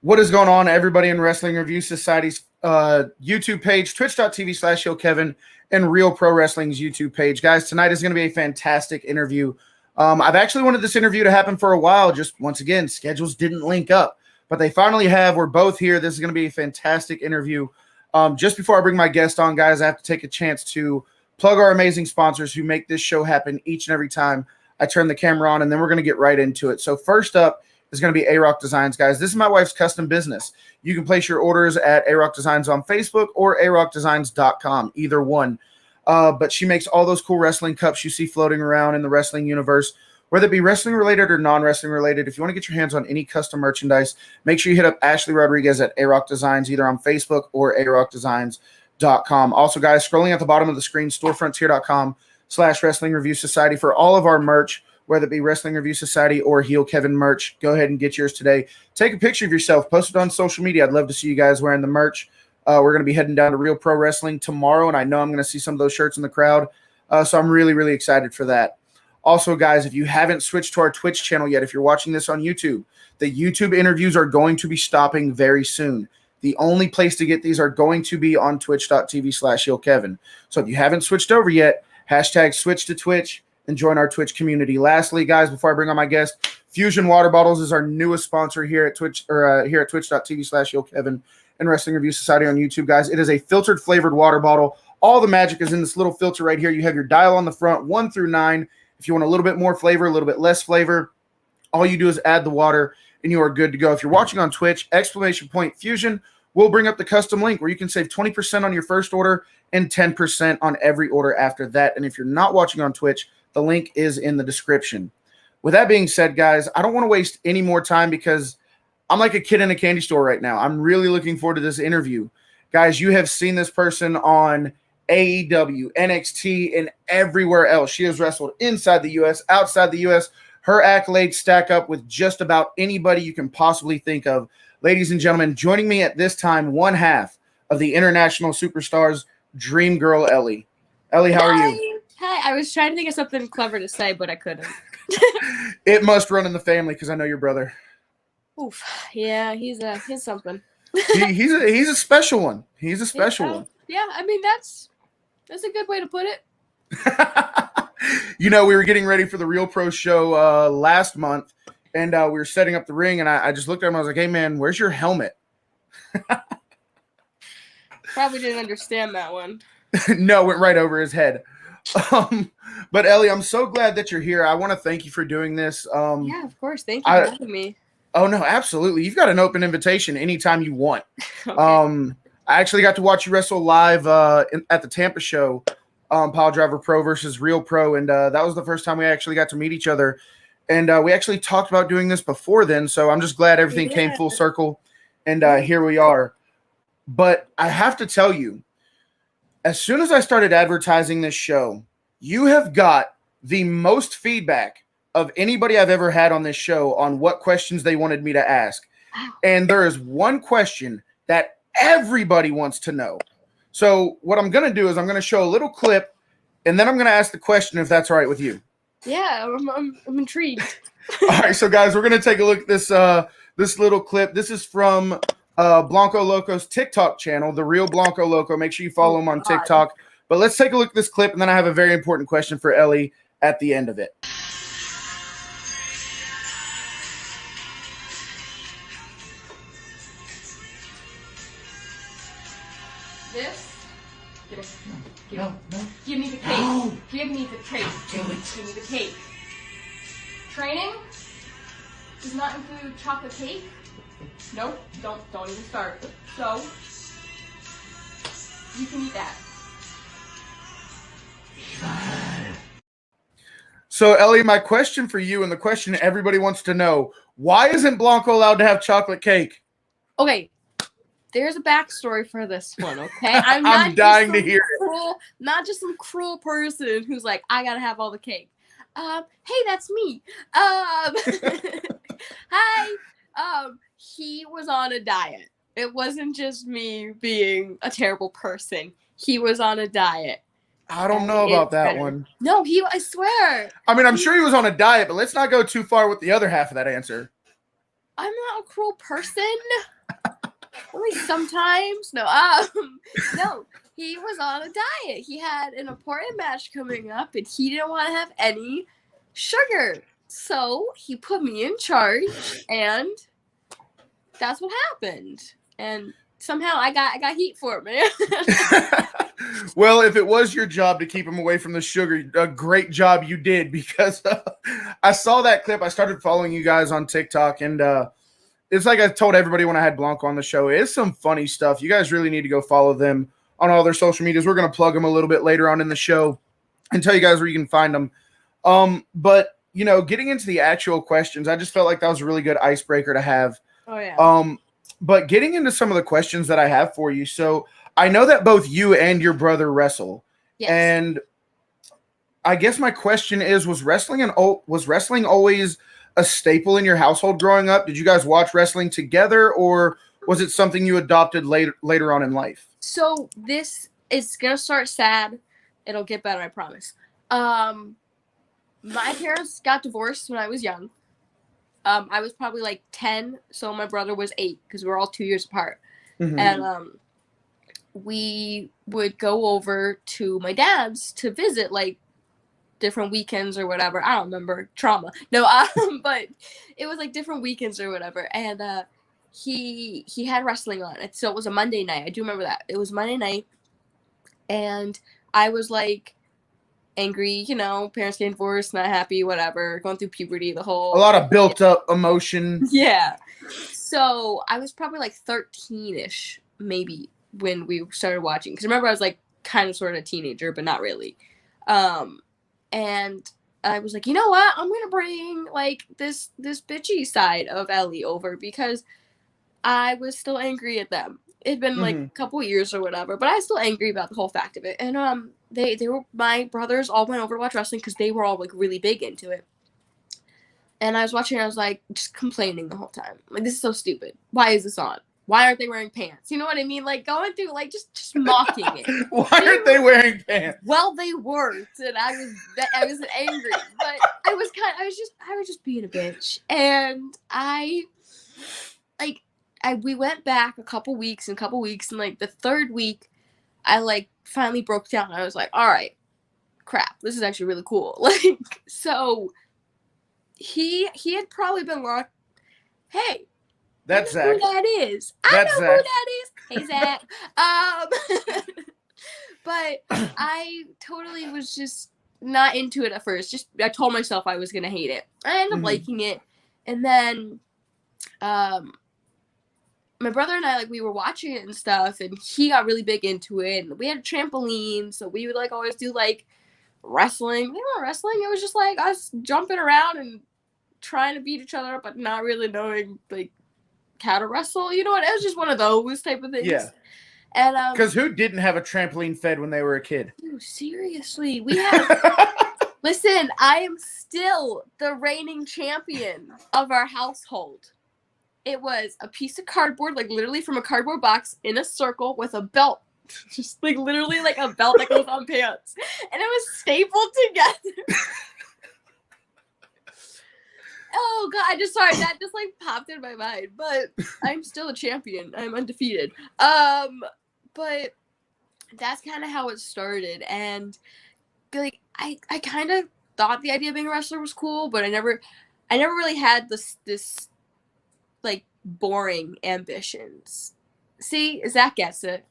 What is going on, everybody in Wrestling Review Society's YouTube page, twitch.tv/HillKevin, and Real Pro Wrestling's YouTube page. Guys, tonight is going to be a fantastic interview. I've actually wanted this interview to happen for a while. Just once again, schedules didn't link up, but they finally have. We're both here. This is going to be a fantastic interview. Just before I bring my guest on, guys, I have to take a chance to plug our amazing sponsors who make this show happen each and every time I turn the camera on, and then we're going to get right into it. So first up is going to be A-Rock Designs, guys. This is my wife's custom business. You can place your orders at A-Rock Designs on Facebook or arockdesigns.com, either one. But she makes all those cool wrestling cups you see floating around in the wrestling universe, whether it be wrestling related or non-wrestling related. If you want to get your hands on any custom merchandise, make sure you hit up Ashley Rodriguez at A-Rock Designs, either on Facebook or arockdesigns.com. Also, guys, scrolling at the bottom of the screen, storefrontier.com/Wrestling Review Society for all of our merch, whether it be Wrestling Review Society or Heel Kevin merch. Go ahead and get yours today. Take a picture of yourself, post it on social media. I'd love to see you guys wearing the merch. We're going to be heading down to Real Pro Wrestling tomorrow, and I know I'm going to see some of those shirts in the crowd, so I'm really, really excited for that. Also, guys, if you haven't switched to our Twitch channel yet, if you're watching this on YouTube, the YouTube interviews are going to be stopping very soon. The only place to get these are going to be on twitch.tv/HeelKevin. So if you haven't switched over yet, hashtag switch to Twitch and join our Twitch community. Lastly, guys, before I bring on my guest, Fusion Water Bottles is our newest sponsor here at Twitch, or here at twitch.tv/HeelKevin and Wrestling Review Society on YouTube, guys. It is a filtered flavored water bottle. All the magic is in this little filter right here. You have your dial on the front, 1 through 9. If you want a little bit more flavor, a little bit less flavor, all you do is add the water and you are good to go. If you're watching on Twitch, !Fusion will bring up the custom link where you can save 20% on your first order and 10% on every order after that. And if you're not watching on Twitch, the link is in the description. With that being said, guys, I don't want to waste any more time because I'm like a kid in a candy store right now. I'm really looking forward to this interview. Guys, you have seen this person on AEW, NXT, and everywhere else. She has wrestled inside the U.S., outside the U.S. Her accolades stack up with just about anybody you can possibly think of. Ladies and gentlemen, joining me at this time, one half of the International Superstars, Dream Girl Ellie. Ellie, how are you? Hi. I was trying to think of something clever to say, but I couldn't. It must run in the family because I know your brother. Oof. Yeah, he's something. He's a special one. He's a special one. Yeah, I mean that's a good way to put it. You know, we were getting ready for the Real Pro show last month, and we were setting up the ring, and I just looked at him. I was like, "Hey, man, where's your helmet?" Probably didn't understand that one. No, went right over his head. But Ellie, I'm so glad that you're here. I want to thank you for doing this. Yeah, of course. Thank you for having me. Oh, no, absolutely. You've got an open invitation anytime you want. Okay. I actually got to watch you wrestle live at the Tampa show, Pile Driver Pro versus Real Pro, and that was the first time we actually got to meet each other. And we actually talked about doing this before then, so I'm just glad everything came full circle, and here we are. But I have to tell you, as soon as I started advertising this show, you have got the most feedback of anybody I've ever had on this show on what questions they wanted me to ask. And there is one question that everybody wants to know. So what I'm going to do is I'm going to show a little clip, and then I'm going to ask the question if that's all right with you. Yeah, I'm intrigued. All right, so guys, we're going to take a look at this this little clip. This is from Blanco Loco's TikTok channel, The Real Blanco Loco. Make sure you follow him on TikTok. But let's take a look at this clip, and then I have a very important question for Ellie at the end of it. This? No. Give me the cake. No. Give me the cake. Give me the cake. Training does not include chocolate cake. Nope. Don't even start. So you can eat that. So Ellie, my question for you, and the question everybody wants to know: why isn't Blanco allowed to have chocolate cake? Okay. There's a backstory for this one, okay? I'm dying to hear it. Not just some cruel person who's like, I gotta have all the cake. Hey, that's me. Hi. He was on a diet. It wasn't just me being a terrible person. He was on a diet. I don't know about that one. No, I swear. I mean, I'm sure he was on a diet, but let's not go too far with the other half of that answer. I'm not a cruel person. Only sometimes. No, no. He was on a diet. He had an important match coming up, and he didn't want to have any sugar. So he put me in charge, and that's what happened. And somehow I got heat for it, man. Well, if it was your job to keep him away from the sugar, a great job you did, because I saw that clip. I started following you guys on TikTok, and it's like I told everybody when I had Blanco on the show, it's some funny stuff. You guys really need to go follow them on all their social medias. We're going to plug them a little bit later on in the show and tell you guys where you can find them. But, you know, getting into the actual questions, I just felt like that was a really good icebreaker to have. Oh, yeah. But getting into some of the questions that I have for you. So I know that both you and your brother wrestle. Yes. And I guess my question is, was wrestling always a staple in your household growing up? Did you guys watch wrestling together, or was it something you adopted later on in life? So this is gonna start sad. It'll get better, I promise. My parents got divorced when I was young. I was probably like 10, so my brother was 8 because we were all 2 years apart. Mm-hmm. And we would go over to my dad's to visit, like, different weekends or whatever. I don't remember. Trauma. No, but it was like different weekends or whatever. And he had wrestling on. So it was a Monday night. I do remember that. It was Monday night, and I was like angry, you know, parents getting divorced, not happy, whatever, going through puberty, a lot of built up emotion. Yeah. So I was probably like 13-ish, maybe, when we started watching. Because remember, I was like kind of sort of a teenager, but not really. And I was like, you know what? I'm gonna bring like this bitchy side of Ellie over, because I was still angry at them. It'd been like a couple years or whatever, but I was still angry about the whole fact of it. And they were, my brothers all went over to watch wrestling because they were all like really big into it. And I was watching, and I was like just complaining the whole time. Like, this is so stupid. Why is this on? Why aren't they wearing pants? You know what I mean? Like, going through, like, just mocking it. Why aren't they wearing pants? Well, they weren't, and I was angry, but I was just being a bitch, and we went back a couple weeks, and like the third week, I like finally broke down. I was like, all right, crap, this is actually really cool. Like, so he had probably been like, hey. That's Zach. Who that is? I know who that is. Hey, Zach. But I totally was just not into it at first. I told myself I was gonna hate it. I ended up liking it, and then, my brother and I, like, we were watching it and stuff, and he got really big into it. And we had a trampoline, so we would like always do like wrestling. We weren't wrestling. It was just like us jumping around and trying to beat each other up, but not really knowing like how to wrestle, you know what? It was just one of those type of things. Yeah. And because who didn't have a trampoline fed when they were a kid? Dude, seriously, we have. Listen, I am still the reigning champion of our household. It was a piece of cardboard, like literally from a cardboard box in a circle with a belt, just like literally like a belt that goes on pants, and it was stapled together. Oh God, that just like popped in my mind. But I'm still a champion. I'm undefeated. But that's kind of how it started. And like I kind of thought the idea of being a wrestler was cool, but I never really had this like boring ambitions. See, Zach gets it.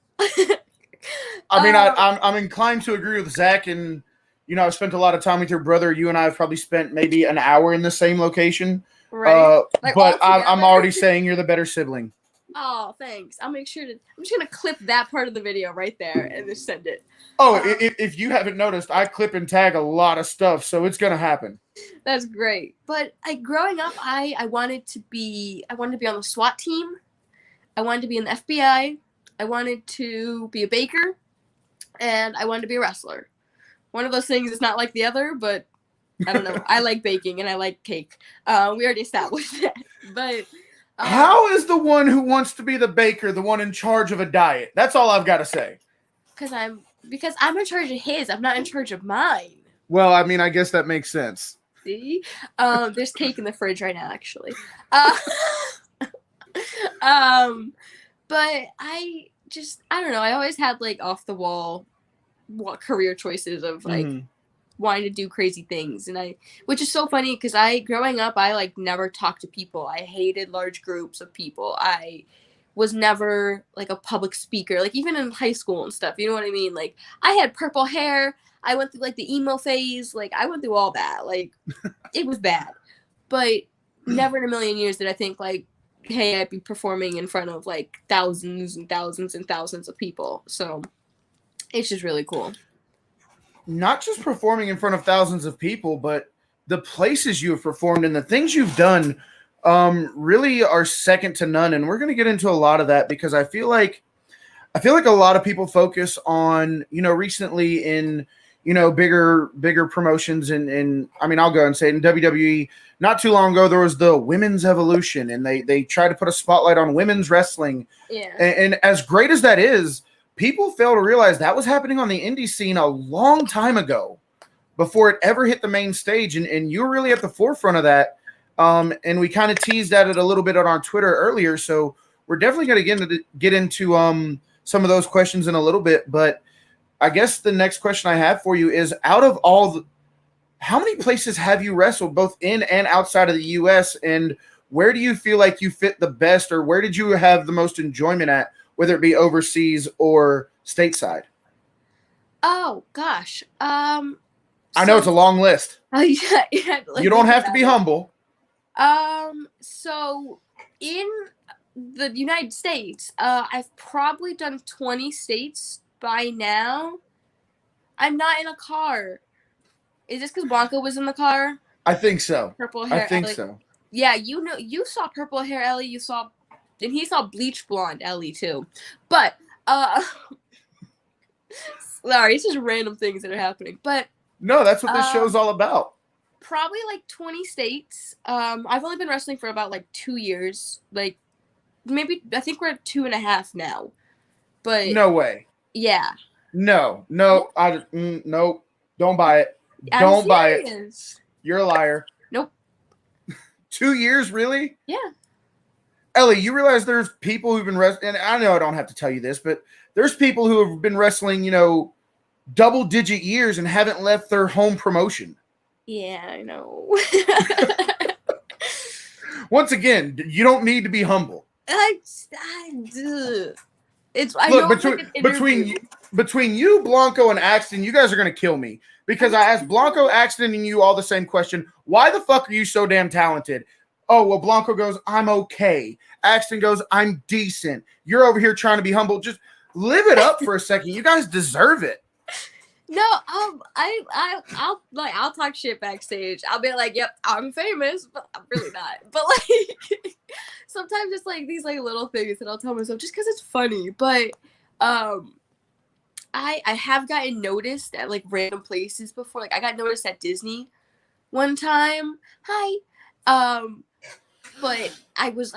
I mean, I'm inclined to agree with Zach, and you know, I've spent a lot of time with your brother. You and I have probably spent maybe an hour in the same location. Right. Like, but I'm already saying you're the better sibling. Oh, thanks. I'm just gonna clip that part of the video right there and just send it. Oh, if you haven't noticed, I clip and tag a lot of stuff, so it's gonna happen. That's great. But growing up, I wanted to be on the SWAT team. I wanted to be in the FBI. I wanted to be a baker, and I wanted to be a wrestler. One of those things is not like the other, but I don't know. I like baking and I like cake. We already established that. But how is the one who wants to be the baker the one in charge of a diet? That's all I've got to say. Because I'm in charge of his. I'm not in charge of mine. Well, I mean, I guess that makes sense. See? There's cake in the fridge right now, actually. But I don't know. I always had like off the wall career choices of like wanting to do crazy things, and which is so funny because growing up, I like never talked to people. I hated large groups of people. I was never like a public speaker, like even in high school and stuff. You know what I mean? Like I had purple hair. I went through like the emo phase. Like I went through all that. Like it was bad, but never in a million years did I think like, hey, I'd be performing in front of like thousands and thousands and thousands of people. So it's just really cool. Not just performing in front of thousands of people, but the places you have performed and the things you've done really are second to none. And we're going to get into a lot of that because I feel like a lot of people focus on, recently in, bigger promotions. And I mean, I'll go and say it, in WWE, not too long ago, there was the women's evolution, and they tried to put a spotlight on women's wrestling. Yeah. And as great as that is, people fail to realize that was happening on the indie scene a long time ago before it ever hit the main stage. And you were really at the forefront of that. And we kind of teased at it a little bit on our Twitter earlier. So we're definitely going to get into some of those questions in a little bit. But I guess the next question I have for you is, out of how many places have you wrestled both in and outside of the U.S., and where do you feel like you fit the best, or where did you have the most enjoyment at, whether it be overseas or stateside? Oh gosh. I know it's a long list. Yeah, you don't have to be humble. So in the United States, I've probably done 20 states by now. I'm not in a car. Is this because Blanco was in the car? I think so. Purple hair. I think so. Yeah, you saw purple hair Ellie. And he saw bleach blonde Ellie too. But sorry, it's just random things that are happening. But no, that's what this show's all about. Probably like 20 states. I've only been wrestling for about like 2 years. Like maybe I think we're at 2.5 now. But no way. Yeah. No. Nope. Don't buy it. Don't buy it. You're a liar. Nope. 2 years, really? Yeah. Ellie, you realize there's people who've been wrestling, and I know I don't have to tell you this, but there's people who have been wrestling, double-digit years and haven't left their home promotion. Yeah, I know. Once again, you don't need to be humble. Between you, Blanco, and Axton, you guys are going to kill me because I asked Blanco, Axton, and you all the same question. Why the fuck are you so damn talented? Oh, well, Blanco goes, I'm okay. Axton goes, I'm decent. You're over here trying to be humble. Just live it up for a second. You guys deserve it. No, I'll talk shit backstage. I'll be like, yep, I'm famous, but I'm really not. But like sometimes it's like these like little things that I'll tell myself just because it's funny. But I have gotten noticed at like random places before. Like I got noticed at Disney one time. Hi. But I was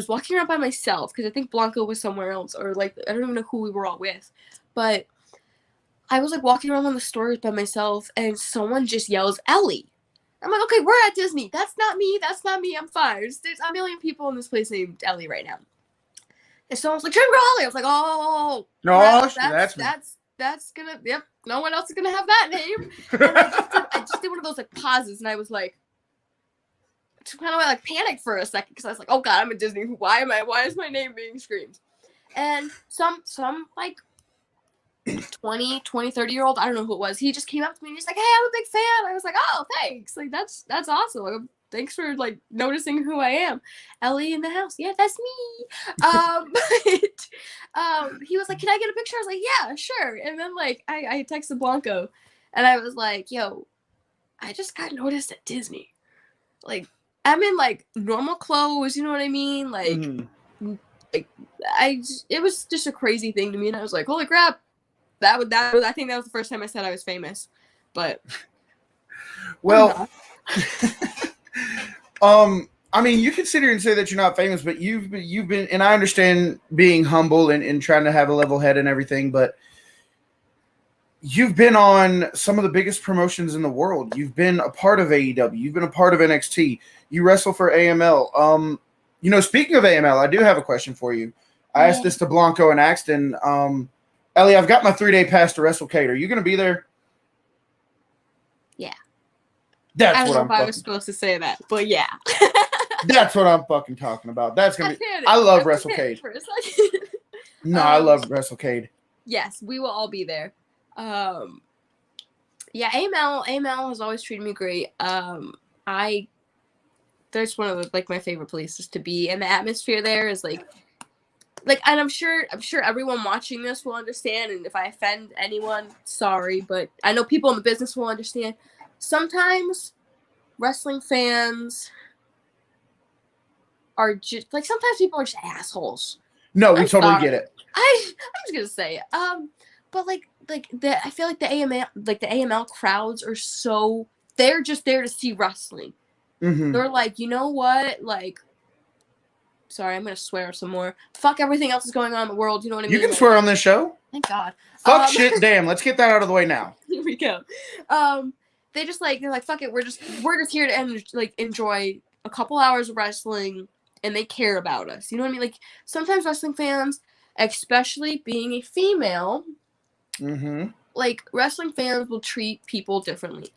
walking around by myself because I think Blanco was somewhere else, or like I don't even know who we were all with, but I was like walking around on the stores by myself, and someone just yells Ellie. I'm like, okay, we're at Disney. That's not me. I'm fine. There's a million people in this place named Ellie right now. And someone's like, Trim Girl Ellie. I was like, oh no, that's gonna, yep, no one else is gonna have that name. And I just did one of those like pauses, and I was like, kind of like panicked for a second because I was like, oh god, I'm at Disney. Why is my name being screamed? And some like 20, 30-year-old, I don't know who it was, he just came up to me and he's like, hey, I'm a big fan. I was like, oh, thanks. Like that's awesome. Like, thanks for like noticing who I am. Ellie in the house. Yeah, that's me. But he was like, can I get a picture? I was like, yeah, sure. And then like I texted Blanco and I was like, yo, I just got noticed at Disney. Like I'm in like normal clothes, you know what I mean? Like, like it was just a crazy thing to me, and I was like, holy crap! I think that was the first time I said I was famous. But well, I mean, you can sit here and say that you're not famous, but you've been, and I understand being humble and trying to have a level head and everything, but you've been on some of the biggest promotions in the world. You've been a part of AEW. You've been a part of NXT. You wrestle for AML. Speaking of AML, I do have a question for you. I asked this to Blanco and Axton. Ellie, I've got my 3-day pass to WrestleCade. Are you going to be there? Yeah. That's I don't what know I'm if I was supposed to say that, but yeah. That's what I'm fucking talking about. That's going to be. I love WrestleCade. No, I love WrestleCade. Yes, we will all be there. Yeah, AML has always treated me great. There's one of my favorite places to be, and the atmosphere there is and I'm sure everyone watching this will understand, and if I offend anyone, sorry, but I know people in the business will understand. Sometimes wrestling fans are just sometimes people are just assholes. No, we totally get it. I'm just gonna say it. But I feel like the AML crowds are they're just there to see wrestling. Mm-hmm. They're like, you know what? Sorry, I'm gonna swear some more. Fuck everything else that's going on in the world. You know what I mean? You can swear on this show. Thank God. Fuck shit, damn. Let's get that out of the way now. Here we go. They're like, fuck it. We're just here to enjoy a couple hours of wrestling, and they care about us. You know what I mean? Sometimes wrestling fans, especially being a female, wrestling fans will treat people differently.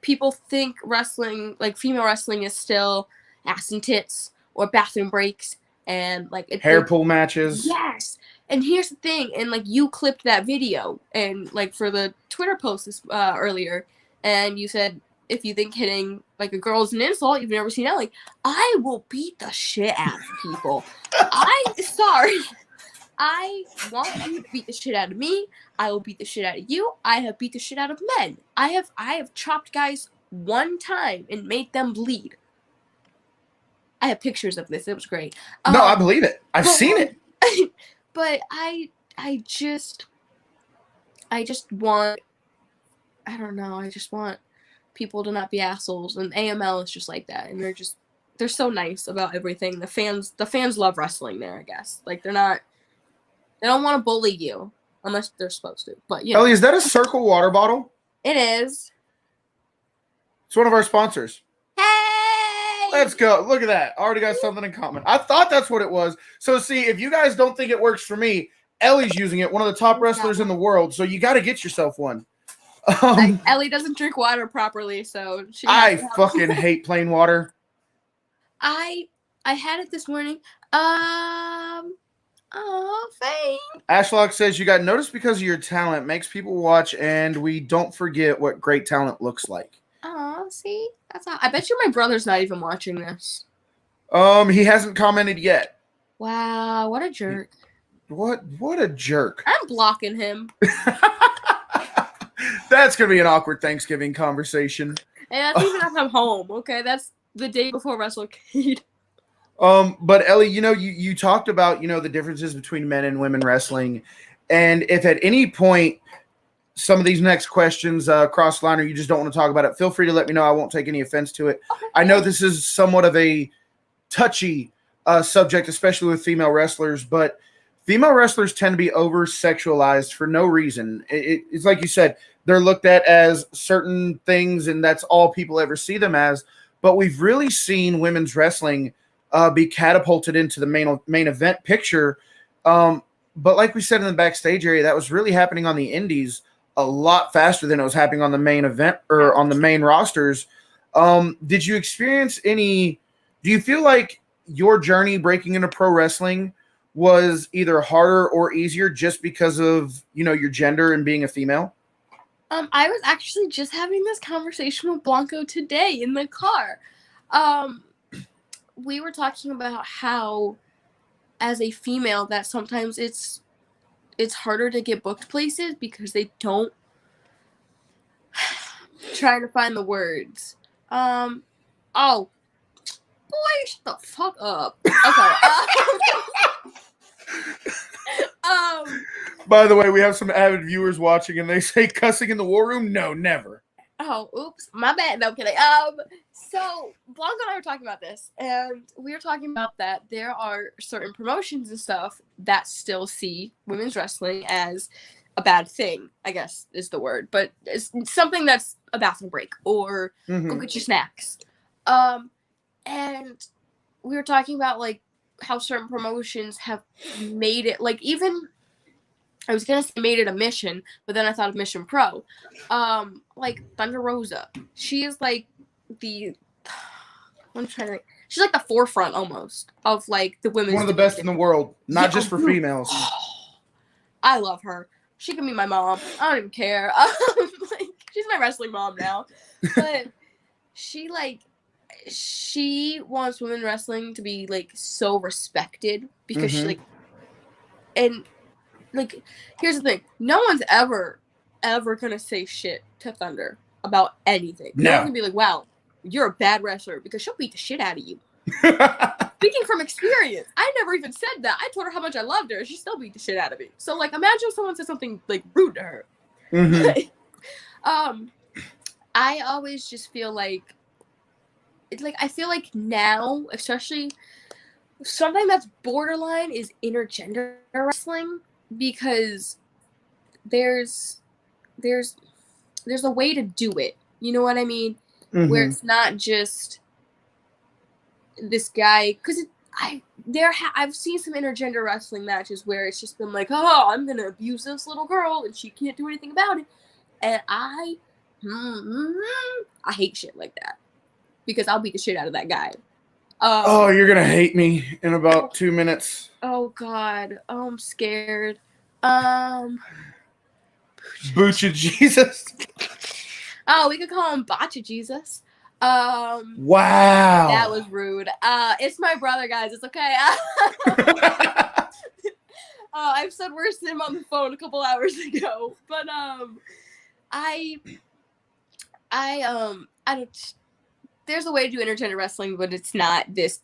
People think wrestling, female wrestling, is still ass and tits or bathroom breaks and hair pull matches. Yes. And here's the thing, and you clipped that video and for the Twitter post earlier, and you said if you think hitting a girl is an insult, you've never seen Ellie. I will beat the shit out of people. Sorry. I want you to beat the shit out of me. I will beat the shit out of you. I have beat the shit out of men. I have chopped guys one time and made them bleed. I have pictures of this. It was great. No, I believe it. I've seen it. But I just want, I don't know, I just want people to not be assholes, and AML is just like that, and they're so nice about everything. The fans love wrestling there, I guess. They don't want to bully you unless they're supposed to. But Ellie, is that a Circle water bottle? It is. It's one of our sponsors. Hey! Let's go. Look at that. Already got something in common. I thought that's what it was. So see, if you guys don't think it works for me, Ellie's using it, one of the top wrestlers in the world. So you got to get yourself one. Ellie doesn't drink water properly, so I fucking hate plain water. I had it this morning. Oh, thanks. Ashlock says you got noticed because of your talent. Makes people watch, and we don't forget what great talent looks like. Oh, see? That's all. I bet you my brother's not even watching this. He hasn't commented yet. Wow, what a jerk. What a jerk. I'm blocking him. That's going to be an awkward Thanksgiving conversation. And that's even if I'm home, okay? That's the day before WrestleCade. But Ellie, you talked about, the differences between men and women wrestling. And if at any point some of these next questions cross the line or you just don't want to talk about it, feel free to let me know. I won't take any offense to it. Okay. I know this is somewhat of a touchy subject, especially with female wrestlers, but female wrestlers tend to be over-sexualized for no reason. It's like you said, they're looked at as certain things, and that's all people ever see them as. But we've really seen women's wrestling be catapulted into the main event picture. But like we said in the backstage area, that was really happening on the indies a lot faster than it was happening on the main event or on the main rosters. Did you experience do you feel like your journey breaking into pro wrestling was either harder or easier just because of, your gender and being a female? I was actually just having this conversation with Blanco today in the car. We were talking about how, as a female, that sometimes it's harder to get booked places because they don't try to find the words. Oh, boy, shut the fuck up. Okay. By the way, we have some avid viewers watching, and they say cussing in the war room. No, never. Oh, oops, my bad. No, I'm kidding. So Blanco and I were talking about this, and we were talking about that there are certain promotions and stuff that still see women's wrestling as a bad thing, I guess is the word, but it's something that's a bathroom break or go get your snacks. And we were talking about like how certain promotions have made it like even I was gonna say made it a mission, but then I thought of Mission Pro. Like Thunder Rosa. She is like the I'm trying to think. She's like the forefront almost of like the women's One of the best in the world, not just for females. I love her. She can be my mom. I don't even care. Like, she's my wrestling mom now. But she wants women wrestling to be like so respected because she like and like here's the thing. No one's ever gonna say shit to Thunder about anything. No one's gonna be like, wow, you're a bad wrestler because she'll beat the shit out of you. Speaking from experience, I never even said that. I told her how much I loved her. She still beat the shit out of me. So like, imagine if someone said something like rude to her. I always just feel like it's like I feel like now, especially something that's borderline is intergender wrestling because there's a way to do it. You know what I mean? Where it's not just this guy because I've seen some intergender wrestling matches where it's just been like, oh, I'm gonna abuse this little girl and she can't do anything about it, and I hate shit like that because I'll beat the shit out of that guy. Oh, you're gonna hate me in about 2 minutes. Oh God, oh, I'm scared. Butcha Jesus. Oh, we could call him Botcha Jesus. Wow. That was rude. It's my brother, guys. It's okay. I've said worse to him on the phone a couple hours ago. But I don't. There's a way to do intergender wrestling, but it's not this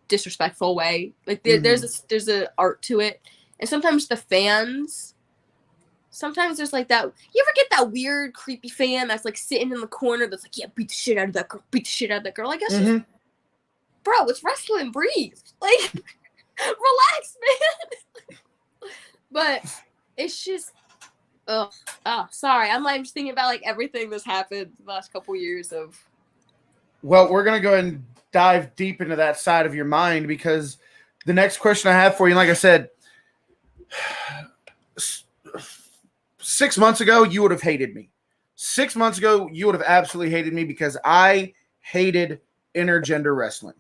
disrespectful way. Like there's a art to it, and sometimes the fans. Sometimes there's like that. You ever get that weird, creepy fan that's like sitting in the corner that's like, yeah, beat the shit out of that girl, beat the shit out of that girl. Like, that's just, bro, it's wrestling. Breathe. Like, relax, man. But it's just, sorry. I'm just thinking about like everything that's happened the last couple years of. Well, we're going to go ahead and dive deep into that side of your mind because the next question I have for you, like I said, 6 months ago, you would have hated me. 6 months ago, you would have absolutely hated me because I hated intergender wrestling.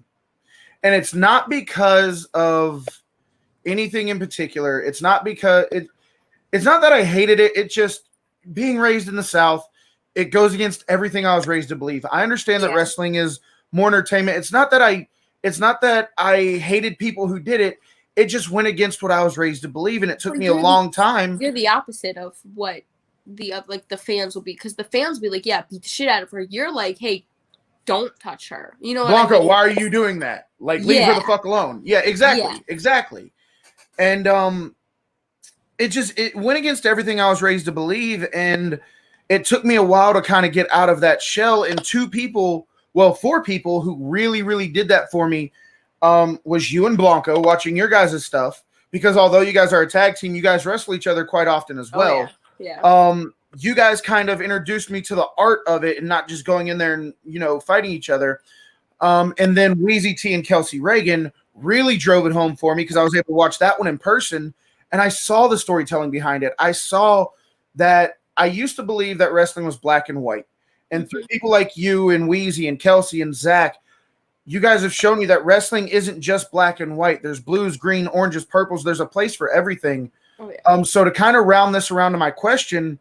And it's not because of anything in particular. It's not because it's not that I hated it. It's just being raised in the South, it goes against everything I was raised to believe. I understand that wrestling is more entertainment. It's not that I hated people who did it. It just went against what I was raised to believe, and it took me a long time. You're the opposite of what the fans will be, because the fans will be like, yeah, beat the shit out of her. You're like, hey, don't touch her. You know what Blanca, I mean? why are you doing that? Like, leave her the fuck alone. Yeah, exactly. And it went against everything I was raised to believe, and it took me a while to kind of get out of that shell. And 4 people who really, really did that for me was you and Blanco watching your guys' stuff, because although you guys are a tag team, you guys wrestle each other quite often as well. You guys kind of introduced me to the art of it and not just going in there and, fighting each other. And then Wheezy T and Kelsey Reagan really drove it home for me because I was able to watch that one in person, and I saw the storytelling behind it. I saw that I used to believe that wrestling was black and white. And through people like you and Wheezy and Kelsey and Zach, you guys have shown me that wrestling isn't just black and white. There's blues, green, oranges, purples. There's a place for everything. So to kind of round this around to my question,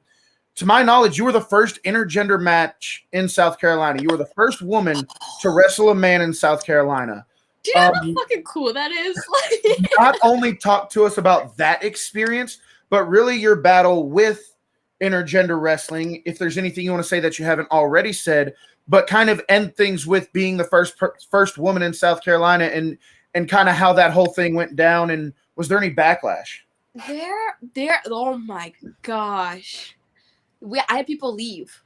to my knowledge, you were the first intergender match in South Carolina. You were the first woman to wrestle a man in South Carolina. Do you know how fucking cool that is? Not only talk to us about that experience, but really your battle with intergender wrestling, if there's anything you want to say that you haven't already said, but kind of end things with being the first woman in South Carolina and kind of how that whole thing went down. And was there any backlash? Oh my gosh. I had people leave,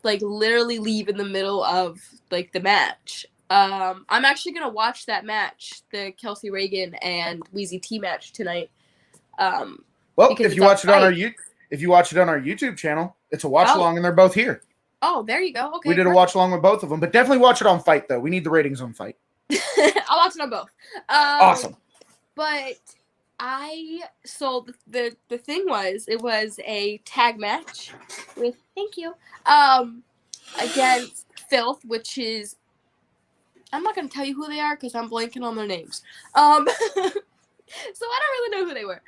like literally leave in the middle of like the match. I'm actually going to watch that match, the Kelsey Reagan and Wheezy T match tonight. Well, if you watch it on our YouTube channel, it's a watch along and they're both here. Oh, there you go. Okay. We did a watch along with both of them, but definitely watch it on Fight though. We need the ratings on Fight. I'll watch them both. Awesome. But the thing was, it was a tag match with against Filth, which is, I'm not gonna tell you who they are because I'm blanking on their names. So I don't really know who they were.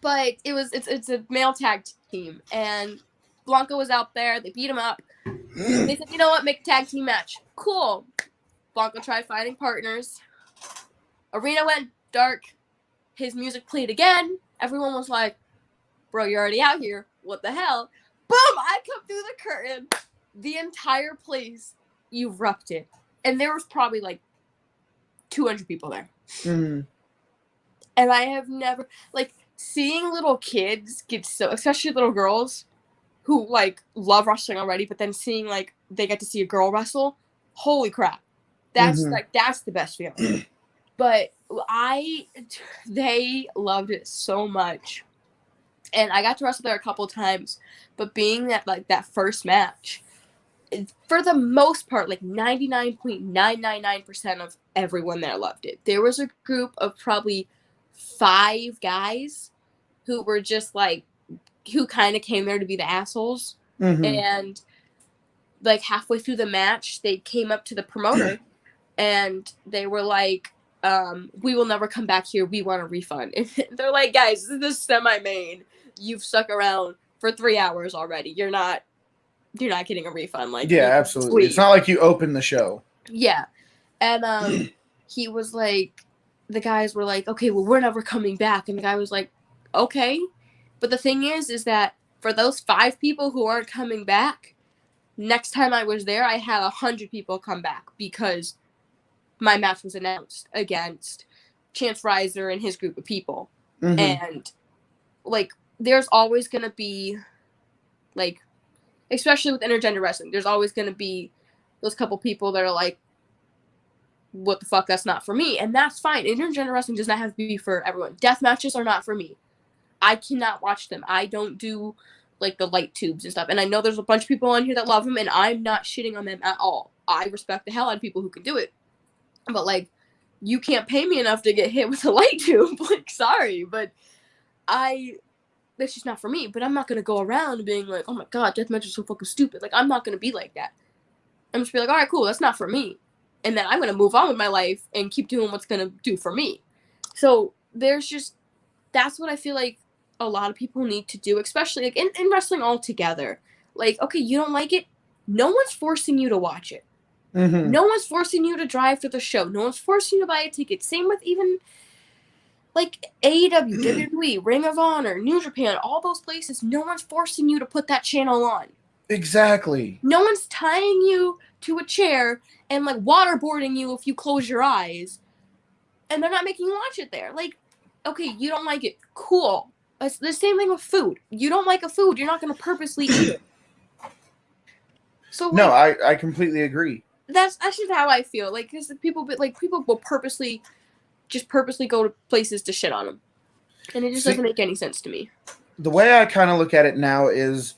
But it's a male tag team, and Blanca was out there. They beat him up. They said, you know what, make a tag team match. Cool. Blanca tried finding partners. Arena went dark. His music played again. Everyone was like, bro, you're already out here. What the hell? Boom! I come through the curtain. The entire place erupted. And there was probably like 200 people there. Mm-hmm. And I have never, like, seeing little kids get so, especially little girls who, like, love wrestling already, but then seeing, like, they get to see a girl wrestle. Holy crap. That's, that's the best feeling. But they loved it so much. And I got to wrestle there a couple times, but being that first match, for the most part, like 99.999% of everyone there loved it. There was a group of probably 5 guys who were just like, who kind of came there to be the assholes. Mm-hmm. And like halfway through the match, they came up to the promoter and they were like, we will never come back here. We want a refund. And they're like, guys, this is semi-main. You've stuck around for 3 hours already. You're not getting a refund. Like, yeah, absolutely. It's not like you opened the show. Yeah. And he was like, the guys were like, okay, well, we're never coming back. And the guy was like, okay. But the thing is that for those 5 people who aren't coming back, next time I was there, I had 100 people come back because my match was announced against Chance Riser and his group of people. Mm-hmm. And, like, there's always going to be, like, especially with intergender wrestling, there's always going to be those couple people that are like, what the fuck, that's not for me. And that's fine. Intergender wrestling does not have to be for everyone. Death matches are not for me. I cannot watch them. I don't do, like, the light tubes and stuff. And I know there's a bunch of people on here that love them, and I'm not shitting on them at all. I respect the hell out of people who can do it. But, like, you can't pay me enough to get hit with a light tube. Like, sorry, but that's just not for me. But I'm not going to go around being like, oh my god, deathmatch is so fucking stupid. Like, I'm not going to be like that. I'm just be like, all right, cool, that's not for me. And then I'm going to move on with my life and keep doing what's going to do for me. So that's what I feel like a lot of people need to do, especially like in wrestling altogether. Like, okay, you don't like it? No one's forcing you to watch it. Mm-hmm. No one's forcing you to drive to the show. No one's forcing you to buy a ticket. Same with even like AEW, WWE, Ring of Honor, New Japan, all those places. No one's forcing you to put that channel on. Exactly. No one's tying you to a chair and like waterboarding you if you close your eyes. And they're not making you watch it there. Like, okay, you don't like it. Cool. It's the same thing with food. You don't like a food, you're not going to purposely eat it. So like, no, I completely agree. That's just how I feel. Like, because people will purposely go to places to shit on them, and it just doesn't make any sense to me. The way I kind of look at it now is,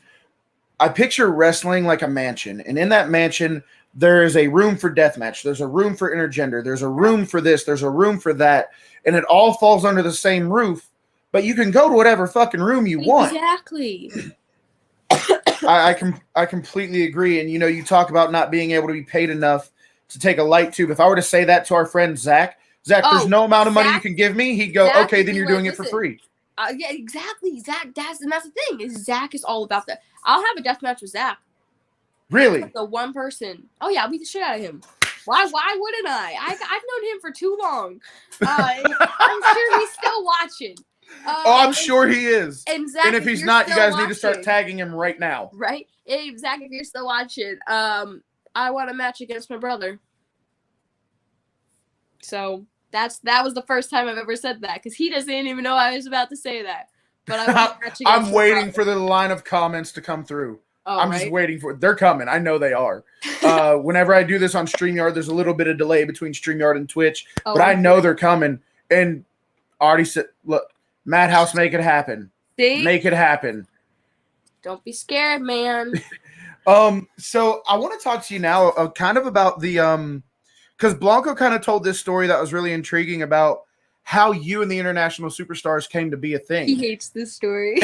I picture wrestling like a mansion, and in that mansion, there is a room for deathmatch. There's a room for intergender. There's a room for this. There's a room for that, and it all falls under the same roof. But you can go to whatever fucking room you want. Exactly. I completely agree. And, you talk about not being able to be paid enough to take a light tube. If I were to say that to our friend Zach, there's no amount of money you can give me. He'd go, Zach, okay, then you're doing it for free. Yeah, exactly. Zach, that's the thing. Is Zach is all about that. I'll have a death match with Zach. Really? Like the one person. Oh, yeah, I'll beat the shit out of him. Why wouldn't I? I've known him for too long. I'm sure he's still watching. I'm sure he is. And Zach, if he's not, you guys need to start tagging him right now. Right? Hey, Zach, if you're still watching, I want a match against my brother. So that was the first time I've ever said that, because he doesn't even know I was about to say that. But I want a match against I'm waiting for the line of comments to come through. Oh, I'm just waiting for it. They're coming. I know they are. Whenever I do this on StreamYard, there's a little bit of delay between StreamYard and Twitch, but I know they're coming. And already said, look, Madhouse, make it happen. See? Make it happen. Don't be scared, man. So I want to talk to you now kind of about the because Blanco kind of told this story that was really intriguing about how you and the international superstars came to be a thing. He hates this story.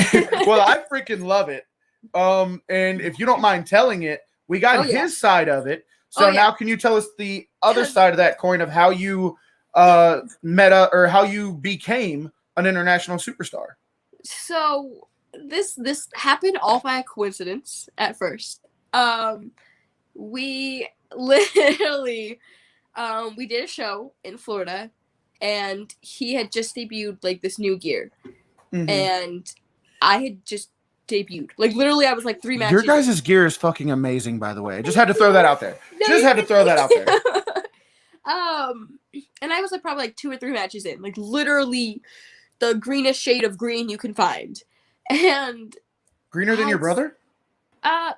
Well, I freaking love it. And if you don't mind telling it, we got his side of it. So now can you tell us the other side of that coin of how you or how you became an international superstar? So this happened all by coincidence at first. We literally we did a show in Florida, and he had just debuted like this new gear, and I had just debuted. Like literally, I was like 3 matches. Your guys' gear is fucking amazing, by the way. I just had to throw that out there. And I was like probably like 2 or 3 matches in, like literally the greenest shade of green you can find, and greener than your brother.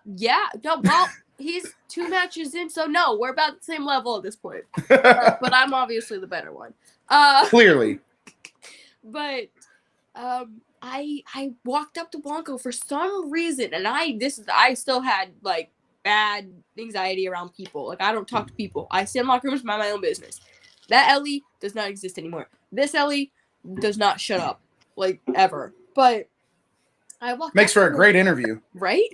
Yeah, no, well, he's 2 matches in, so no, we're about the same level at this point. But I'm obviously the better one. Clearly. But I walked up to Blanco for some reason, and I still had like bad anxiety around people. Like I don't talk to people. I sit in locker rooms, mind my own business. That Ellie does not exist anymore. This Ellie does not shut up, like ever. But I walked makes for a great interview, right?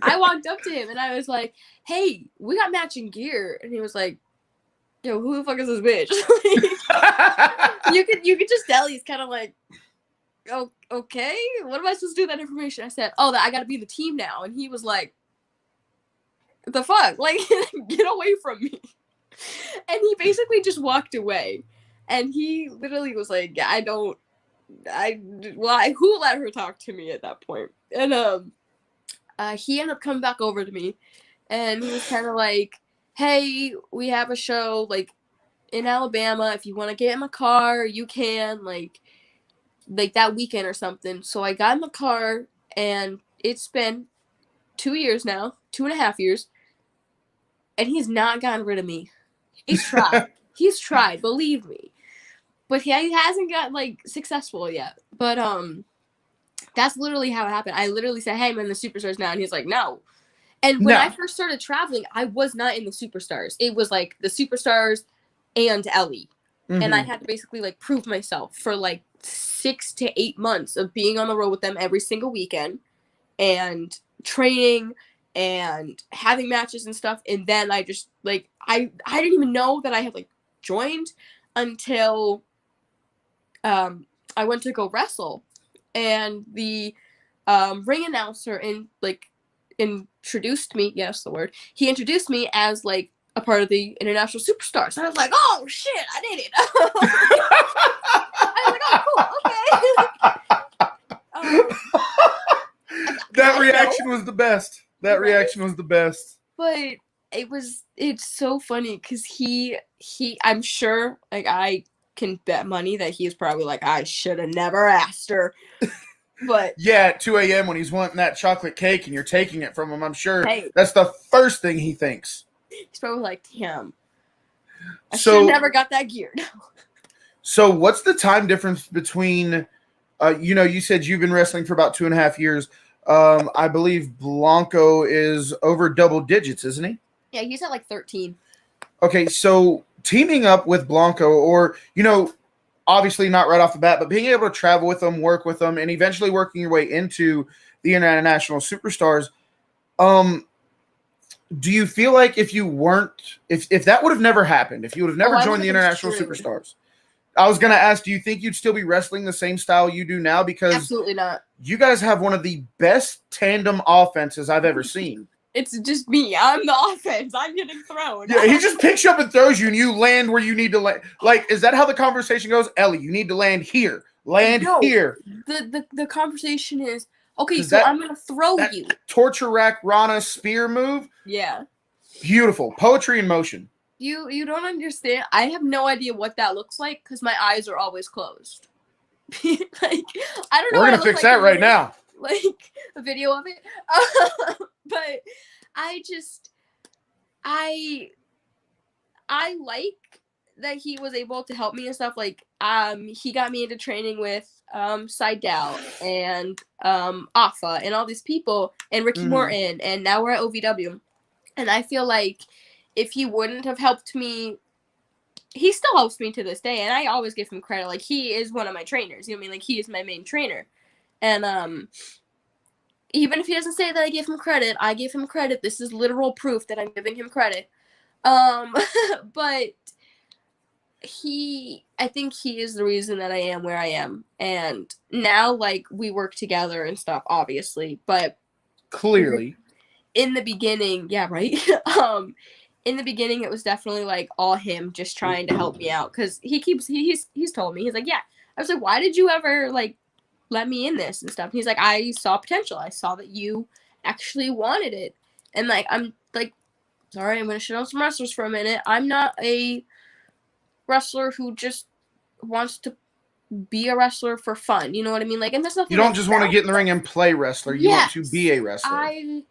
I walked up to him and I was like, "Hey, we got matching gear," and he was like, "Yo, who the fuck is this bitch?" you could just tell he's kind of like, "Oh, okay. What am I supposed to do with that information?" I said, "Oh, that I got to be in the team now," and he was like, "What the fuck? Like, get away from me!" And he basically just walked away, and he literally was like, "Yeah, who let her talk to me at that point?" And he ended up coming back over to me, and he was kind of like, "Hey, we have a show like in Alabama. If you want to get in my car, you can like that weekend or something." So I got in the car, and it's been 2 years now, 2.5 years, and he's not gotten rid of me. He's tried. He's tried, believe me. But he hasn't got like successful yet. But that's literally how it happened. I literally said, "Hey, I'm in the Superstars now," and he's like, "No." And when I first started traveling, I was not in the Superstars. It was like the Superstars and Ellie. And I had to basically like prove myself for like 6 to 8 months of being on the road with them every single weekend and training and having matches and stuff. And then I just like I didn't even know that I had like joined until I went to go wrestle, and the ring announcer introduced me. Yes, the word. He introduced me as like a part of the international superstars, and I was like, "Oh shit, I did it!" I was like, "Oh, cool, okay." That reaction was the best. That reaction was the best. But it's so funny because he I'm sure like I can bet money that he's probably like, "I should have never asked her." But yeah, at 2 a.m. when he's wanting that chocolate cake and you're taking it from him, I'm sure that's the first thing he thinks. He's probably like, "Damn, I should have never got that gear." So what's the time difference between, you said you've been wrestling for about 2.5 years. I believe Blanco is over double digits, isn't he? Yeah, he's at like 13. Okay, so teaming up with Blanco, or, obviously not right off the bat, but being able to travel with them, work with them, and eventually working your way into the international superstars, do you feel like if you weren't, if that would have never happened, if you would have never joined the international superstars, I was going to ask, do you think you'd still be wrestling the same style you do now? Because absolutely not. You guys have one of the best tandem offenses I've ever seen. It's just me. I'm the offense. I'm getting thrown. Yeah, he just picks you up and throws you, and you land where you need to land. Like, is that how the conversation goes? Ellie, you need to land here. Land here. The conversation is, okay, so I'm going to throw you. Torture rack Rana spear move? Yeah. Beautiful. Poetry in motion. You don't understand. I have no idea what that looks like because my eyes are always closed. Like, I don't know. We're going to fix that right now. Like a video of it. But I like that he was able to help me and stuff. Like, he got me into training with Seidel and Afa and all these people and Ricky Morton, and now we're at OVW. And I feel like if he wouldn't have helped me he still helps me to this day, and I always give him credit. Like, he is one of my trainers. You know what I mean? Like, he is my main trainer. And even if he doesn't say that I give him credit, I give him credit. This is literal proof that I'm giving him credit. But I think he is the reason that I am where I am. And now, like, we work together and stuff, obviously. But clearly, in the beginning, yeah, right? In the beginning, it was definitely, like, all him just trying to help me out. Because he's told me, he's like, yeah. I was like, why did you ever, like, let me in this and stuff? And he's like, I saw potential. I saw that you actually wanted it. And, like, I'm, like, sorry, I'm going to shit on some wrestlers for a minute. I'm not a wrestler who just wants to be a wrestler for fun. You know what I mean? Like, and there's nothing. You don't just want to get in the ring and play wrestler. You want to be a wrestler. I,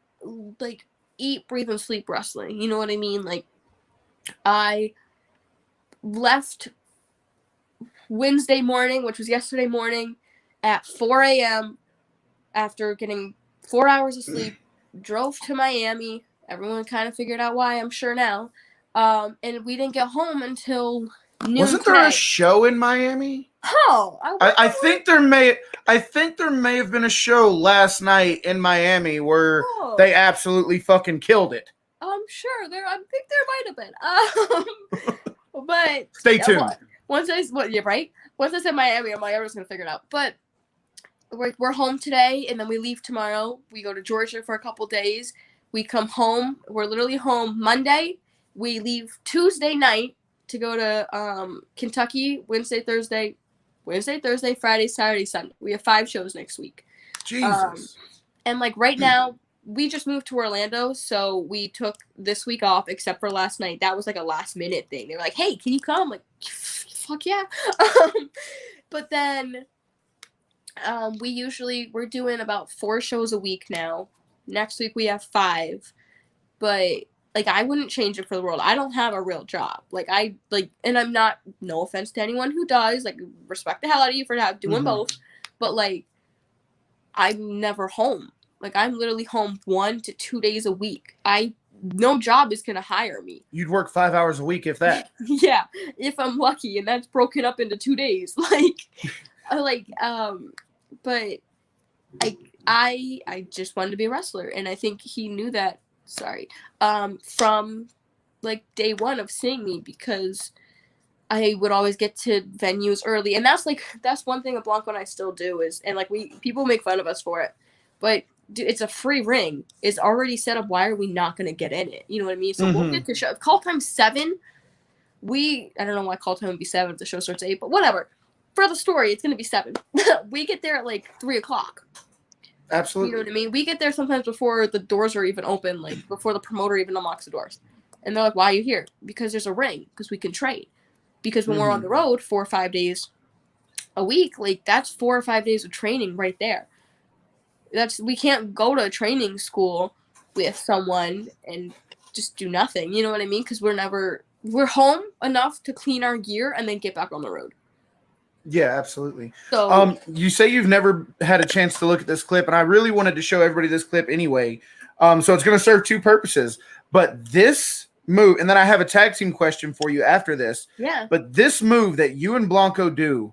like, eat, breathe, and sleep wrestling. You know what I mean? Like, I left Wednesday morning, which was yesterday morning, at 4 a.m. after getting 4 hours of sleep, drove to Miami. Everyone kind of figured out why, I'm sure now. And we didn't get home until noon. Wasn't there a show in Miami? Oh, I think there may have been a show last night in Miami where they absolutely fucking killed it. I'm sure I think there might have been. But stay tuned. Once I said Miami, I'm like, everyone's gonna figure it out. But we're home today, and then we leave tomorrow. We go to Georgia for a couple days. We come home. We're literally home Monday. We leave Tuesday night to go to Kentucky. Wednesday, Thursday, Friday, Saturday, Sunday. We have 5 shows next week. Jesus. And, like, right now, we just moved to Orlando, so we took this week off, except for last night. That was, like, a last-minute thing. They were like, hey, can you come? I'm like, fuck yeah. But then we're doing about 4 shows a week now. Next week we have 5. But, like, I wouldn't change it for the world. I don't have a real job. And I'm not, no offense to anyone who does, like, respect the hell out of you for doing both. But, like, I'm never home. Like, I'm literally home 1 to 2 days a week. No job is going to hire me. You'd work 5 hours a week if that. Yeah, if I'm lucky, and that's broken up into 2 days. But I just wanted to be a wrestler, and I think he knew that, from, like, day one of seeing me, because I would always get to venues early, and that's one thing that Blanco and I still do is, and, like, people make fun of us for it, but dude, it's a free ring. It's already set up. Why are we not going to get in it? You know what I mean? So we'll get to show. If call time's 7, I don't know why call time would be 7 if the show starts at 8, but whatever. For the story, it's going to be 7. We get there at, like, 3 o'clock. Absolutely. You know what I mean? We get there sometimes before the doors are even open, like, before the promoter even unlocks the doors. And they're like, why are you here? Because there's a ring. Because we can train. Because when we're on the road 4 or 5 days a week, like, that's 4 or 5 days of training right there. We can't go to a training school with someone and just do nothing. You know what I mean? Because we're home enough to clean our gear and then get back on the road. Yeah, absolutely. So, you say you've never had a chance to look at this clip, and I really wanted to show everybody this clip anyway. So it's going to serve 2 purposes. But this move, and then I have a tag team question for you after this. Yeah. But this move that you and Blanco do,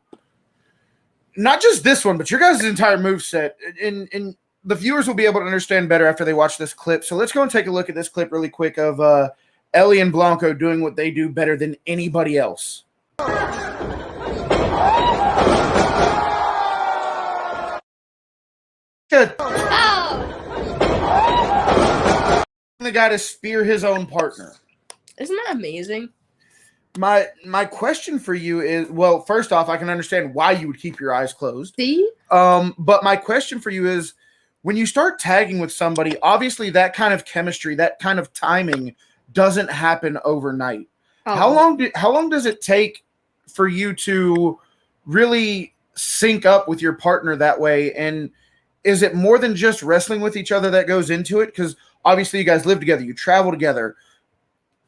not just this one, but your guys' entire move set, and the viewers will be able to understand better after they watch this clip. So let's go and take a look at this clip really quick of Ellie and Blanco doing what they do better than anybody else. Good. Oh! The guy to spear his own partner. Isn't that amazing? My question for you is, well, first off, I can understand why you would keep your eyes closed. See? But my question for you is, when you start tagging with somebody, obviously that kind of chemistry, that kind of timing doesn't happen overnight. Oh. How long does it take for you to really sync up with your partner that way? And is it more than just wrestling with each other that goes into it? Because obviously you guys live together, you travel together.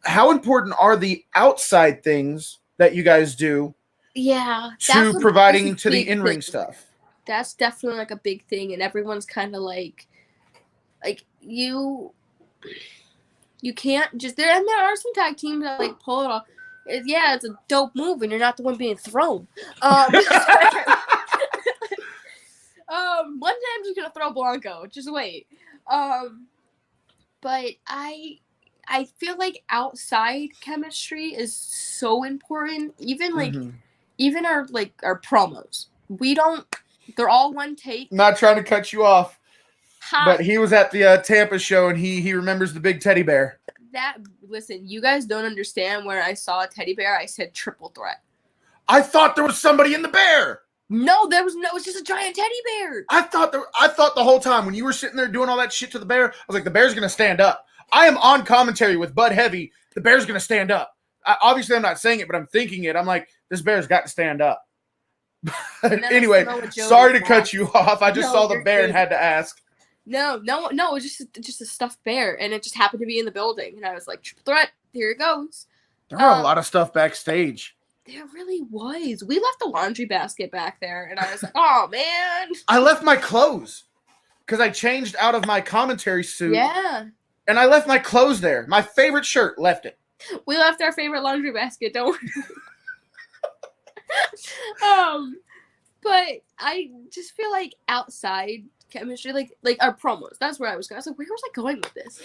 How important are the outside things that you guys do to providing to the in-ring stuff? That's definitely, like, a big thing, and everyone's kind of like you can't just there. And there are some tag teams that, like, pull it off. it's a dope move, and you're not the one being thrown. One day I'm just gonna throw Blanco. Just wait. But I feel like outside chemistry is so important. Even like even our promos. They're all one take. Not trying to cut you off. Ha. But he was at the Tampa show, and he remembers the big teddy bear. Listen, you guys don't understand. When I saw a teddy bear, I said triple threat. I thought there was somebody in the bear. No, there was no. It was just a giant teddy bear. I thought the whole time when you were sitting there doing all that shit to the bear, I was like, the bear's gonna stand up. I am on commentary with Bud Heavy. The bear's gonna stand up. Obviously, I'm not saying it, but I'm thinking it. I'm like, this bear's got to stand up. Anyway, sorry to cut you off. I just saw the bear and had to ask. No, it was just a stuffed bear, and it just happened to be in the building, and I was like, triple threat, here it goes. There were a lot of stuff backstage. There really was. We left the laundry basket back there, and I was like, oh, man. I left my clothes because I changed out of my commentary suit. Yeah. And I left my clothes there. My favorite shirt, left it. We left our favorite laundry basket, don't worry. But I just feel like outside chemistry, like our promos. That's where I was going. I was like, where was I going with this?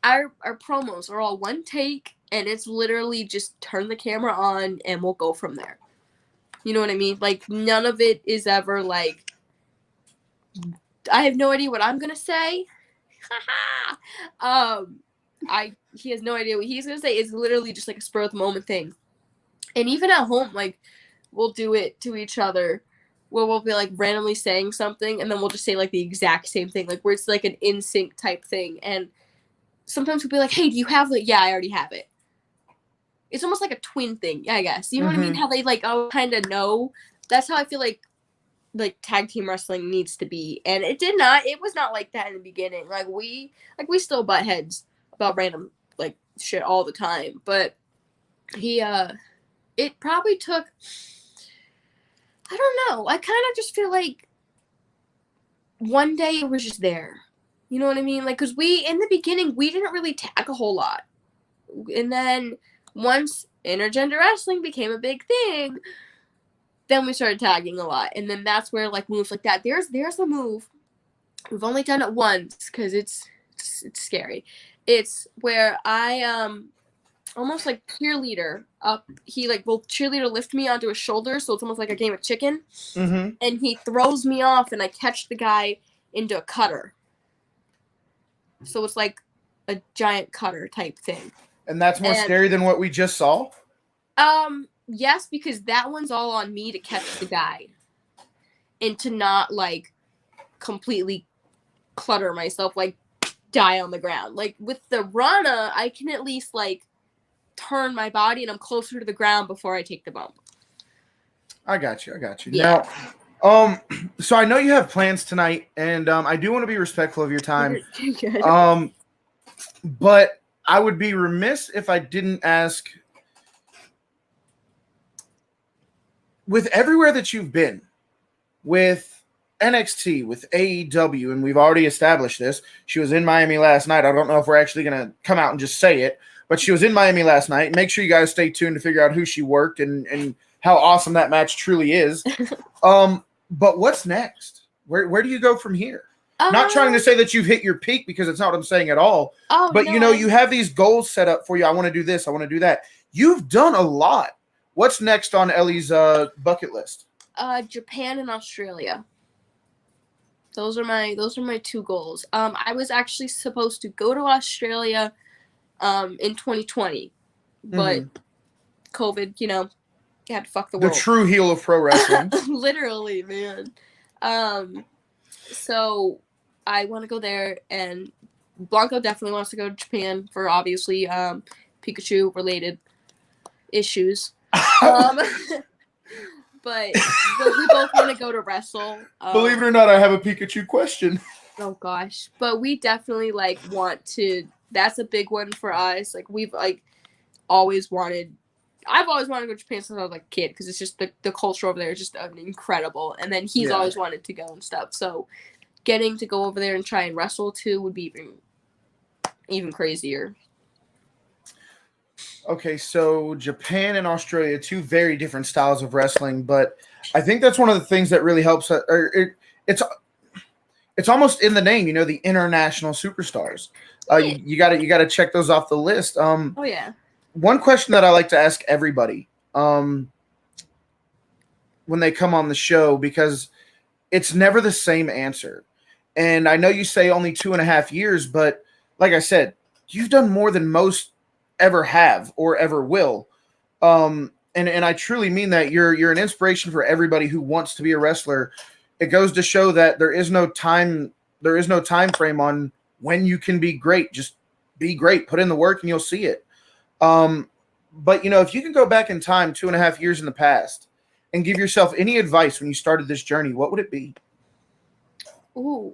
Our promos are all one take, and it's literally just turn the camera on and we'll go from there. You know what I mean? Like, none of it is ever like, I have no idea what I'm gonna say. He has no idea what he's gonna say. It's literally just like a spur of the moment thing. And even at home, like, we'll do it to each other where we'll be like randomly saying something, and then we'll just say like the exact same thing, like where it's like an in sync type thing. And sometimes we'll be like, hey, do you have it? Yeah, I already have it. It's almost like a twin thing, I guess. You know what I mean? How they like kind of know. That's how I feel like tag team wrestling needs to be. And it was not like that in the beginning. Like we still butt heads about random like shit all the time. But it probably took, I don't know. I kind of just feel like one day it was just there. You know what I mean? Like, because in the beginning, we didn't really tag a whole lot. And then once intergender wrestling became a big thing, then we started tagging a lot. And then that's where, like, moves like that. There's a move. We've only done it once because it's scary. It's where I almost like cheerleader up. He like will cheerleader lift me onto his shoulder, so it's almost like a game of chicken. And he throws me off, and I catch the guy into a cutter. So it's like a giant cutter type thing. And that's more scary than what we just saw? Yes, because that one's all on me to catch the guy. And to not, like, completely clutter myself, like, die on the ground. Like, with the Rana, I can at least, like, turn my body and I'm closer to the ground before I take the bump. I got you. Yeah. Now, so I know you have plans tonight, and I do want to be respectful of your time. But I would be remiss if I didn't ask, with everywhere that you've been, with NXT, with AEW, and we've already established this, she was in Miami last night. I don't know if we're actually going to come out and just say it, but she was in Miami last night. Make sure you guys stay tuned to figure out who she worked and how awesome that match truly is. But what's next? Where do you go from here? Not trying to say that you've hit your peak, because it's not what I'm saying at all. But, no, you have these goals set up for you. I want to do this. I want to do that. You've done a lot. What's next on Ellie's bucket list? Japan and Australia. Those are my two goals. I was actually supposed to go to Australia in 2020, but COVID, had to fuck the world. The true heel of pro wrestling. Literally, man. So I want to go there, and Blanco definitely wants to go to Japan for obviously Pikachu related issues. But we both want to go to wrestle. Believe it or not, I have a Pikachu question. Oh gosh, but we definitely want to. That's a big one for us. We've always wanted. I've always wanted to go to Japan since I was a kid, because it's just the culture over there is just incredible. And then he's always wanted to go and stuff. So getting to go over there and try and wrestle too would be even crazier. Okay, so Japan and Australia, two very different styles of wrestling, but I think that's one of the things that really helps. It's almost in the name, the international superstars. Yeah. You got to check those off the list. Oh yeah. One question that I like to ask everybody when they come on the show, because it's never the same answer. And I know you say only 2.5 years, but like I said, you've done more than most ever have or ever will. And I truly mean that. You're an inspiration for everybody who wants to be a wrestler. It goes to show that there is no time frame on when you can be great. Just be great, put in the work, and you'll see it. But if you can go back in time 2.5 years in the past and give yourself any advice when you started this journey, what would it be? Ooh.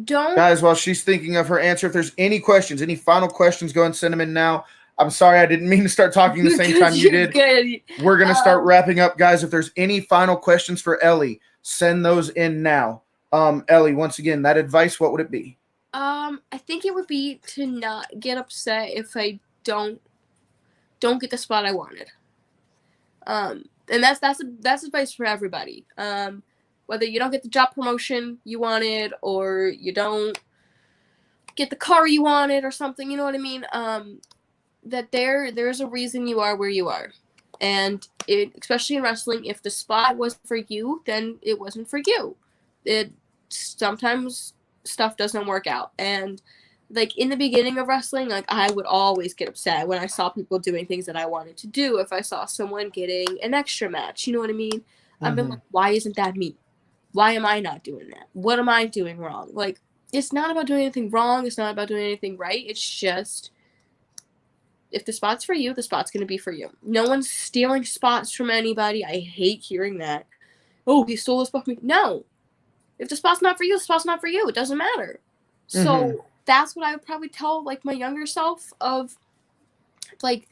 Don't. Guys, while she's thinking of her answer, if there's any questions, any final questions, go and send them in now. I'm sorry, I didn't mean to start talking the same time you did. Good. We're going to start wrapping up, guys. If there's any final questions for Ellie, send those in now. Ellie, once again, that advice, what would it be? I think it would be to not get upset if I don't get the spot I wanted. And that's advice for everybody. Whether you don't get the job promotion you wanted, or you don't get the car you wanted, or something, you know what I mean? That there's a reason you are where you are, and especially in wrestling, if the spot wasn't for you, then it wasn't for you. Sometimes stuff doesn't work out, and like in the beginning of wrestling, like I would always get upset when I saw people doing things that I wanted to do. If I saw someone getting an extra match, you know what I mean? I've been like, why isn't that me? Why am I not doing that? What am I doing wrong? Like, it's not about doing anything wrong. It's not about doing anything right. It's just, if the spot's for you, the spot's going to be for you. No one's stealing spots from anybody. I hate hearing that. Oh, he stole a spot from me. No. If the spot's not for you, the spot's not for you. It doesn't matter. So that's what I would probably tell, like, my younger self of, like,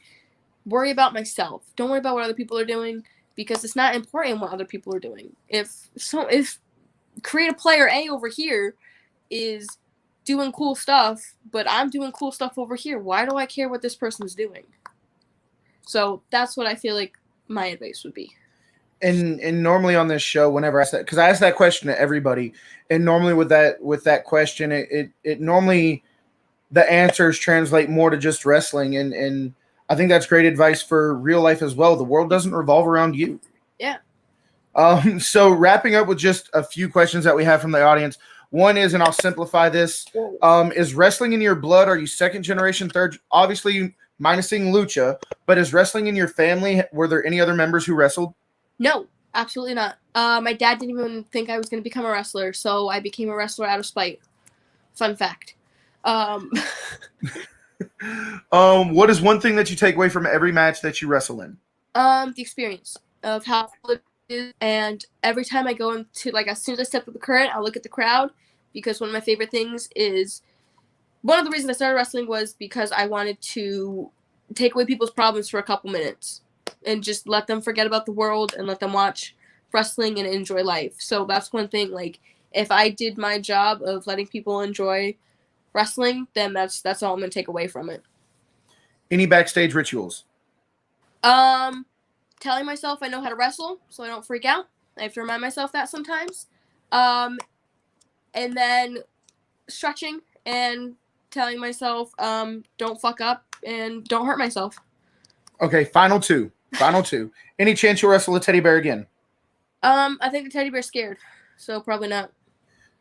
worry about myself. Don't worry about what other people are doing, because it's not important what other people are doing. If creative player A over here is doing cool stuff, but I'm doing cool stuff over here, why do I care what this person's doing? So that's what I feel like my advice would be. And normally on this show, whenever I ask that, because I ask that question to everybody, and normally with that question, it normally the answers translate more to just wrestling, and I think that's great advice for real life as well. The world doesn't revolve around you. Yeah. So wrapping up with just a few questions that we have from the audience. One is, and I'll simplify this, is wrestling in your blood? Are you second generation, third? Obviously, minusing lucha, but is wrestling in your family? Were there any other members who wrestled? No, absolutely not. My dad didn't even think I was going to become a wrestler, so I became a wrestler out of spite. Fun fact. What is one thing that you take away from every match that you wrestle in? The experience of how cool it is, and every time I go into, like, as soon as I step up the current, I'll look at the crowd, because one of my favorite things is, one of the reasons I started wrestling was because I wanted to take away people's problems for a couple minutes and just let them forget about the world and let them watch wrestling and enjoy life. So that's one thing, like, if I did my job of letting people enjoy wrestling, then that's all I'm gonna take away from it. Any backstage rituals? Telling myself I know how to wrestle, so I don't freak out. I have to remind myself that sometimes. And then stretching and telling myself, don't fuck up and don't hurt myself. Okay, final two. Any chance you'll wrestle a teddy bear again? I think the teddy bear's scared, so probably not.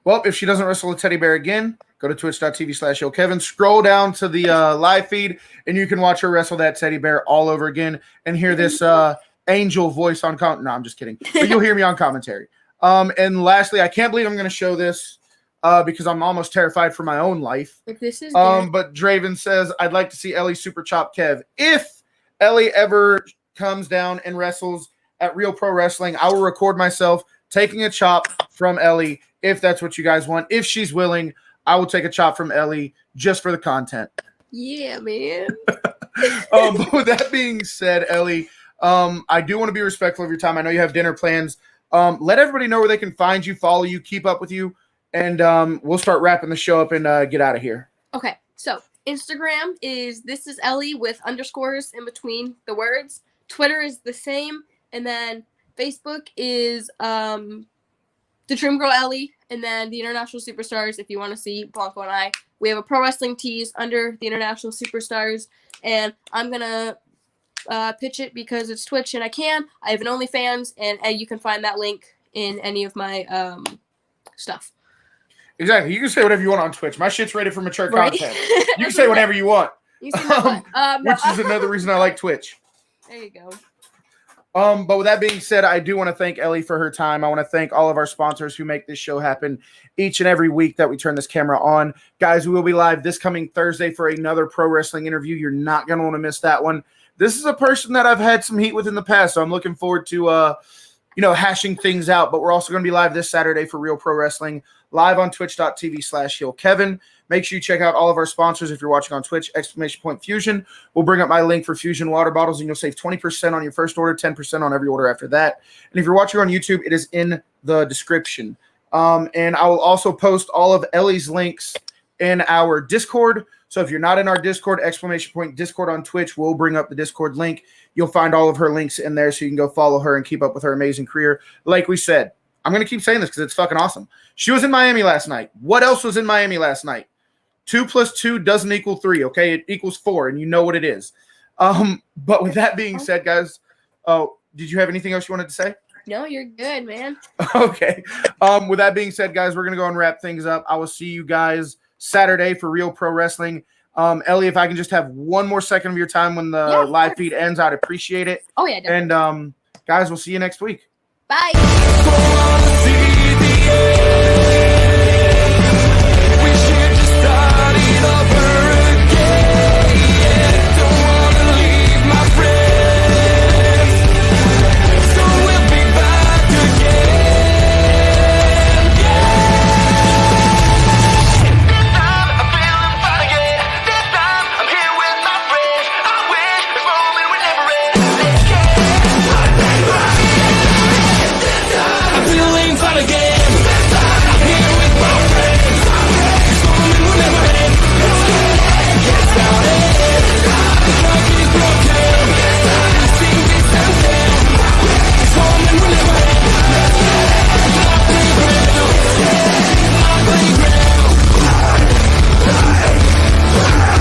Well, if she doesn't wrestle a teddy bear again, go to twitch.tv/YoKevin. Scroll down to the live feed, and you can watch her wrestle that teddy bear all over again and hear this angel voice on no, I'm just kidding. But you'll hear me on commentary. And lastly, I can't believe I'm going to show this because I'm almost terrified for my own life. If this is but Draven says, I'd like to see Ellie super chop Kev. If Ellie ever comes down and wrestles at Real Pro Wrestling, I will record myself taking a chop from Ellie if that's what you guys want. If she's willing, I will take a chop from Ellie just for the content. Yeah, man. But with that being said, Ellie, I do want to be respectful of your time. I know you have dinner plans. Let everybody know where they can find you, follow you, keep up with you, and we'll start wrapping the show up and get out of here. Okay. So Instagram is This Is Ellie with underscores in between the words. Twitter is the same, and then Facebook is the Trim Girl Ellie, and then the International Superstars. If you want to see Blanco and I, we have a pro wrestling tees under the International Superstars, and I'm gonna pitch it because it's Twitch and I can. I have an OnlyFans, and you can find that link in any of my stuff. Exactly. You can say whatever you want on Twitch. My shit's rated for mature Right? content. You can say whatever you want. You see my butt. No. Which is another reason I like Twitch. There you go. But with that being said, I do want to thank Ellie for her time. I want to thank all of our sponsors who make this show happen each and every week that we turn this camera on. Guys, we will be live this coming Thursday for another pro wrestling interview. You're not going to want to miss that one. This is a person that I've had some heat with in the past, so I'm looking forward to hashing things out. But we're also going to be live this Saturday for Real Pro Wrestling, live on twitch.tv/HeelKevin. Make sure you check out all of our sponsors if you're watching on Twitch, !Fusion. We'll bring up my link for Fusion water bottles, and you'll save 20% on your first order, 10% on every order after that. And if you're watching on YouTube, it is in the description. And I will also post all of Ellie's links in our Discord. So if you're not in our Discord, Discord on Twitch, we'll bring up the Discord link. You'll find all of her links in there so you can go follow her and keep up with her amazing career. Like we said, I'm going to keep saying this because it's fucking awesome. She was in Miami last night. What else was in Miami last night? 2 + 2 doesn't equal 3, okay? It equals 4, and you know what it is. But with that being said, guys, did you have anything else you wanted to say? No, you're good, man. Okay. With that being said, guys, we're going to go and wrap things up. I will see you guys Saturday for Real Pro Wrestling. Ellie, if I can just have one more second of your time when the live feed ends, I'd appreciate it. Oh, yeah, definitely. And guys, we'll see you next week. Bye.